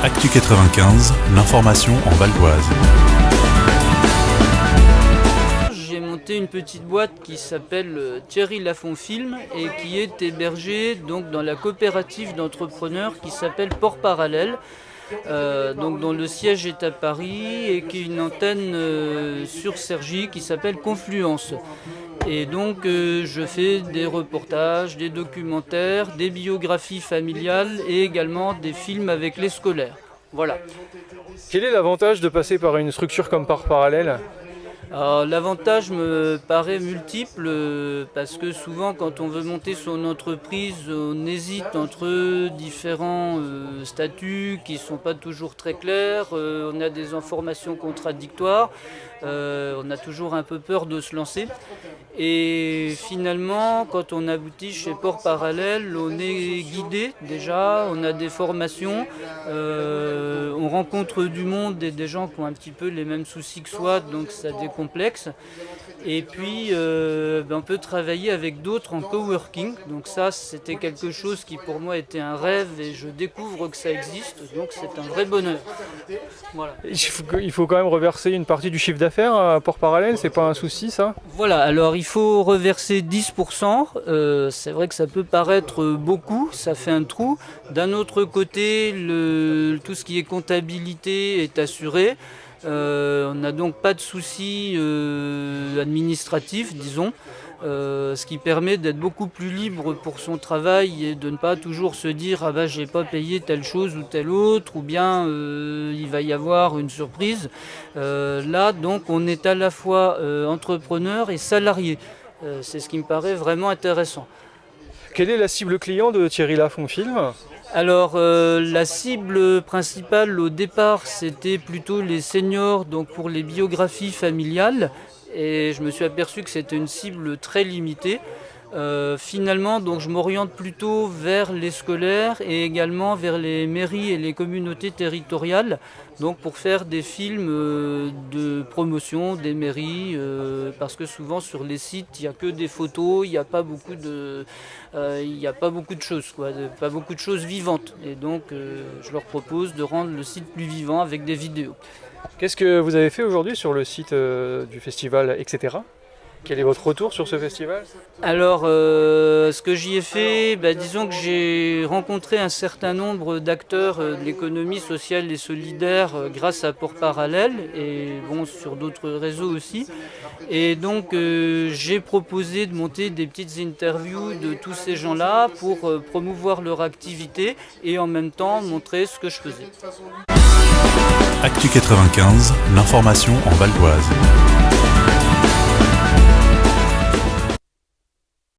Actu 95, l'information en Val d'Oise. J'ai monté une petite boîte qui s'appelle Thierry Lafont Film et qui est hébergée donc dans la coopérative d'entrepreneurs qui s'appelle Port Parallèle, donc dont le siège est à Paris et qui est une antenne sur Cergy qui s'appelle Confluence. Et donc je fais des reportages, des documentaires, des biographies familiales et également des films avec les scolaires. Voilà. Quel est l'avantage de passer par une structure comme Port Parallèle ? Alors, l'avantage me paraît multiple parce que souvent quand on veut monter son entreprise, on hésite entre différents statuts qui ne sont pas toujours très clairs, on a des informations contradictoires, on a toujours un peu peur de se lancer. Et finalement, quand on aboutit chez Port Parallèle, on est guidé déjà, on a des formations, on rencontre du monde et des gens qui ont un petit peu les mêmes soucis que soi, donc ça décomplexe. Et puis, on peut travailler avec d'autres en coworking. Donc ça, c'était quelque chose qui pour moi était un rêve et je découvre que ça existe. Donc c'est un vrai bonheur. Voilà. Il faut quand même reverser une partie du chiffre d'affaires à Port Parallèle, c'est pas un souci ça ? Voilà, alors il faut reverser 10%. C'est vrai que ça peut paraître beaucoup, ça fait un trou. D'un autre côté, tout ce qui est comptabilité est assuré. On n'a donc pas de soucis administratifs, disons, ce qui permet d'être beaucoup plus libre pour son travail et de ne pas toujours se dire « Ah ben j'ai pas payé telle chose ou telle autre » ou bien il va y avoir une surprise. Là, donc, on est à la fois entrepreneur et salarié. C'est ce qui me paraît vraiment intéressant. Quelle est la cible client de Thierry Lafont Film ? Alors la cible principale au départ c'était plutôt les seniors, donc pour les biographies familiales, et je me suis aperçu que c'était une cible très limitée. Finalement donc je m'oriente plutôt vers les scolaires et également vers les mairies et les communautés territoriales, donc pour faire des films de promotion des mairies, parce que souvent sur les sites il n'y a que des photos, il n'y a pas beaucoup de choses, pas beaucoup de choses vivantes, et donc je leur propose de rendre le site plus vivant avec des vidéos. Qu'est-ce que vous avez fait aujourd'hui sur le site du festival, etc. ? Quel est votre retour sur ce festival ? Alors, ce que j'y ai fait, disons que j'ai rencontré un certain nombre d'acteurs de l'économie sociale et solidaire grâce à Port Parallèle et sur d'autres réseaux aussi. Et donc, j'ai proposé de monter des petites interviews de tous ces gens-là pour promouvoir leur activité et en même temps montrer ce que je faisais. Actu 95, l'information en Val d'Oise.